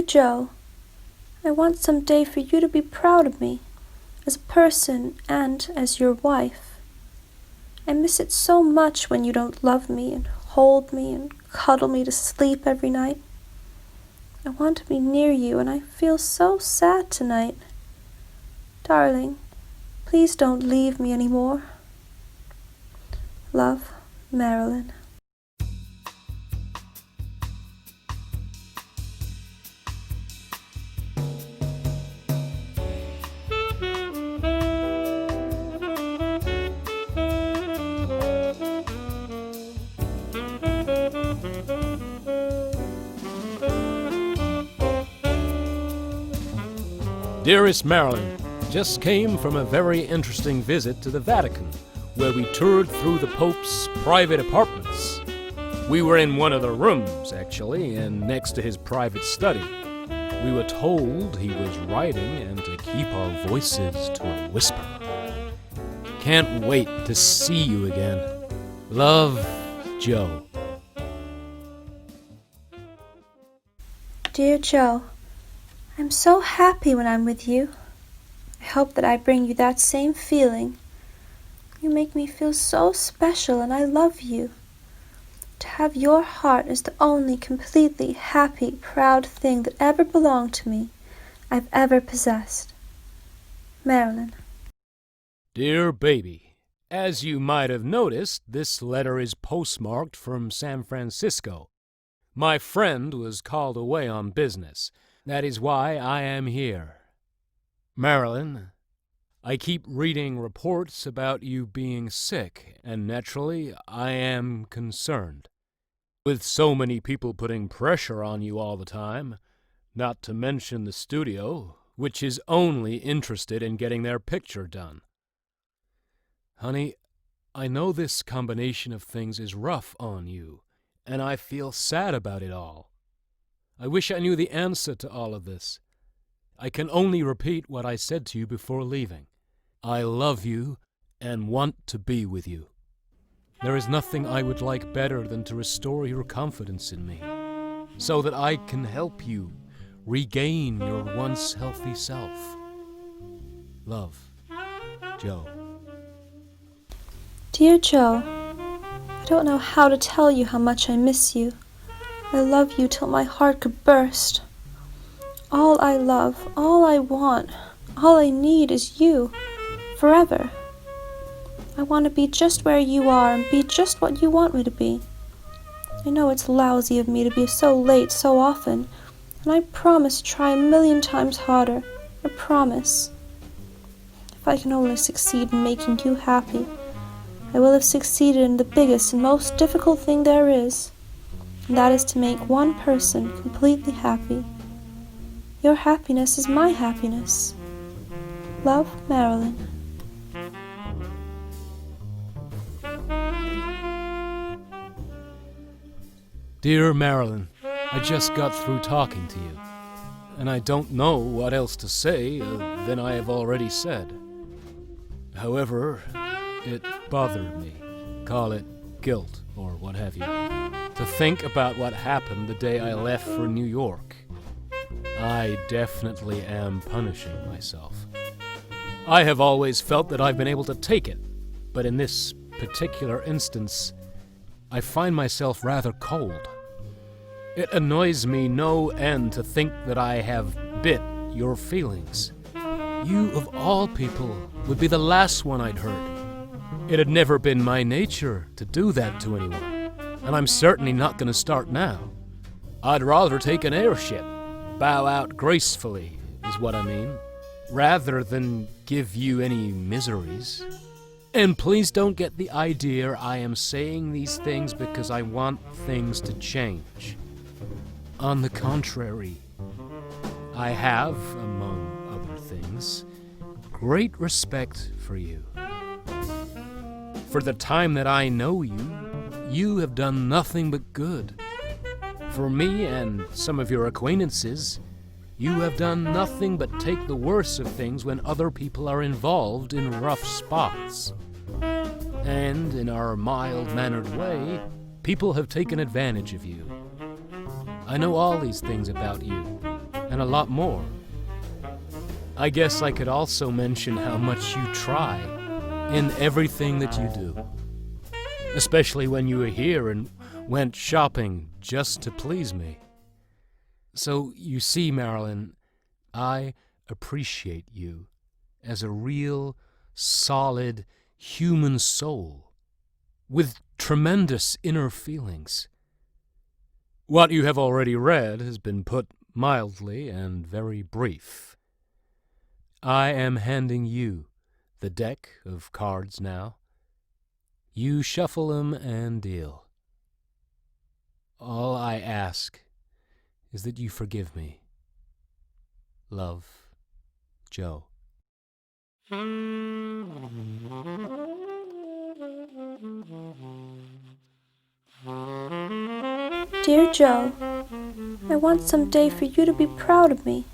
Dear Joe, I want some day for you to be proud of me, as a person and as your wife. I miss it so much when you don't love me and hold me and cuddle me to sleep every night. I want to be near you, and I feel so sad tonight. Darling, please don't leave me anymore. Love, Marilyn. Dearest Marilyn, just came from a very interesting visit to the Vatican, where we toured through the Pope's private apartments. We were in one of the rooms, actually, and next to his private study. We were told he was writing and to keep our voices to a whisper. Can't wait to see you again. Love, Joe. Dear Joe, I'm so happy when I'm with you. I hope that I bring you that same feeling. You make me feel so special, and I love you. To have your heart is the only completely happy, proud thing that ever belonged to me, I've ever possessed. Marilyn. Dear baby, as you might have noticed, this letter is postmarked from San Francisco. My friend was called away on business. That is why I am here. Marilyn, I keep reading reports about you being sick, and naturally, I am concerned. With so many people putting pressure on you all the time, not to mention the studio, which is only interested in getting their picture done. Honey, I know this combination of things is rough on you, and I feel sad about it all. I wish I knew the answer to all of this. I can only repeat what I said to you before leaving. I love you and want to be with you. There is nothing I would like better than to restore your confidence in me, so that I can help you regain your once healthy self. Love, Joe. Dear Joe, I don't know how to tell you how much I miss you. I love you till my heart could burst. All I love, all I want, all I need is you, forever. I want to be just where you are and be just what you want me to be. I know it's lousy of me to be so late so often, and I promise to try 1,000,000 times harder. I promise. If I can only succeed in making you happy, I will have succeeded in the biggest and most difficult thing there is, and that is to make one person completely happy. Your happiness is my happiness. Love, Marilyn. Dear Marilyn, I just got through talking to you, and I don't know what else to say than I have already said. However, it bothered me, call it guilt or what have you, to think about what happened the day I left for New York. I definitely am punishing myself. I have always felt that I've been able to take it, but in this particular instance, I find myself rather cold. It annoys me no end to think that I have bit your feelings. You, of all people, would be the last one I'd hurt. It had never been my nature to do that to anyone, and I'm certainly not going to start now. I'd rather take an airship, bow out gracefully, is what I mean, rather than give you any miseries. And please don't get the idea I am saying these things because I want things to change. On the contrary, I have, among other things, great respect for you. For the time that I know you, you have done nothing but good. For me and some of your acquaintances, you have done nothing but take the worst of things when other people are involved in rough spots. And in our mild-mannered way, people have taken advantage of you. I know all these things about you, and a lot more. I guess I could also mention how much you try in everything that you do, especially when you were here and went shopping just to please me. So you see, Marilyn, I appreciate you as a real, solid human soul with tremendous inner feelings. What you have already read has been put mildly and very brief. I am handing you the deck of cards now. You shuffle them and deal. All I ask is that you forgive me. Love, Joe. Dear Joe, I want someday for you to be proud of me,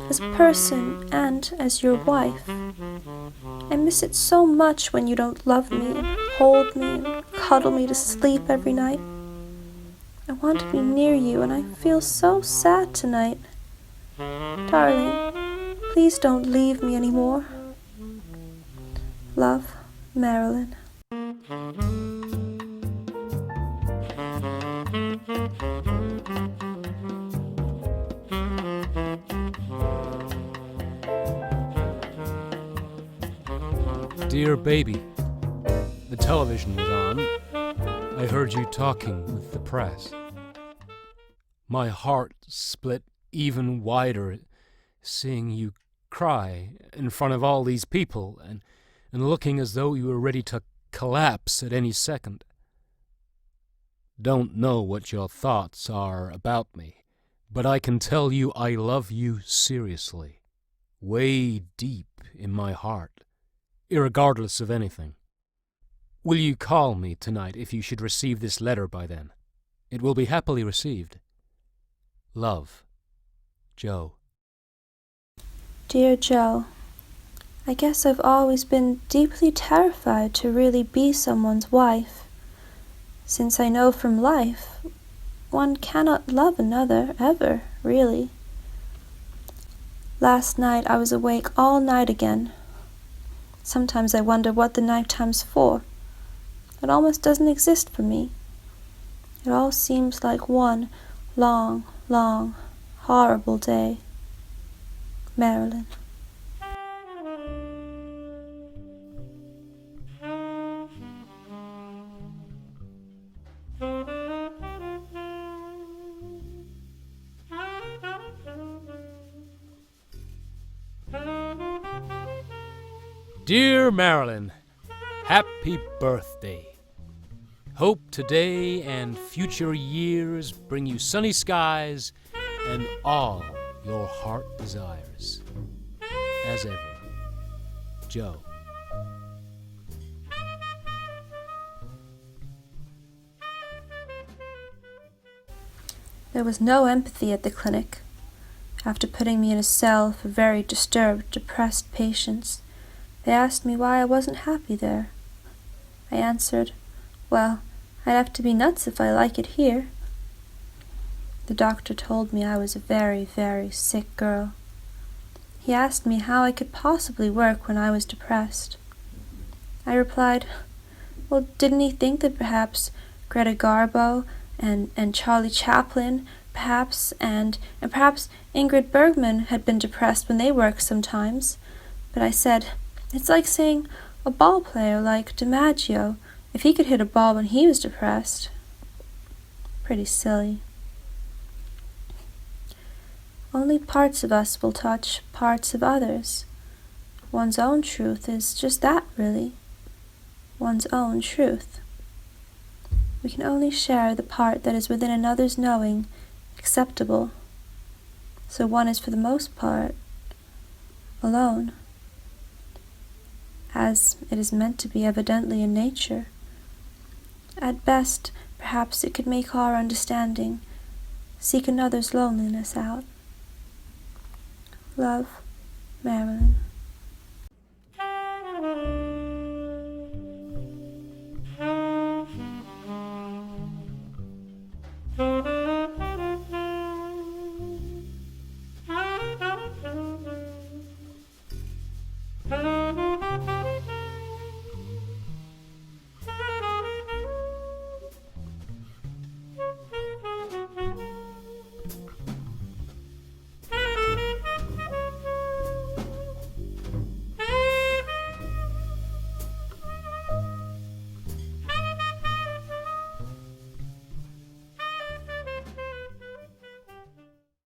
as a person and as your wife. I miss it so much when you don't love me and hold me and cuddle me to sleep every night. I want to be near you and I feel so sad tonight. Darling, please don't leave me anymore. Love, Marilyn. Dear baby, the television was on. I heard you talking with the press. My heart split even wider at seeing you cry in front of all these people and looking as though you were ready to collapse at any second. Don't know what your thoughts are about me, but I can tell you I love you seriously, way deep in my heart, irregardless of anything. Will you call me tonight if you should receive this letter by then? It will be happily received. Love, Joe. Dear Joe, I guess I've always been deeply terrified to really be someone's wife, since I know from life one cannot love another ever, really. Last night I was awake all night again. Sometimes I wonder what the night time's for. It almost doesn't exist for me. It all seems like one long, long, horrible day. Marilyn. Dear Marilyn, happy birthday. Hope today and future years bring you sunny skies and all your heart desires. As ever, Joe. There was no empathy at the clinic. After putting me in a cell for very disturbed, depressed patients, they asked me why I wasn't happy there. I answered, well, I'd have to be nuts if I like it here. The doctor told me I was a very, very sick girl. He asked me how I could possibly work when I was depressed. I replied, well, didn't he think that perhaps Greta Garbo and Charlie Chaplin, perhaps, and perhaps Ingrid Bergman had been depressed when they worked sometimes? But I said, it's like saying a ball player like DiMaggio, if he could hit a ball when he was depressed. Pretty silly. Only parts of us will touch parts of others. One's own truth is just that, really. One's own truth. We can only share the part that is within another's knowing acceptable. So one is for the most part alone, as it is meant to be evidently in nature. At best, perhaps it could make our understanding seek another's loneliness out. Love, Marilyn.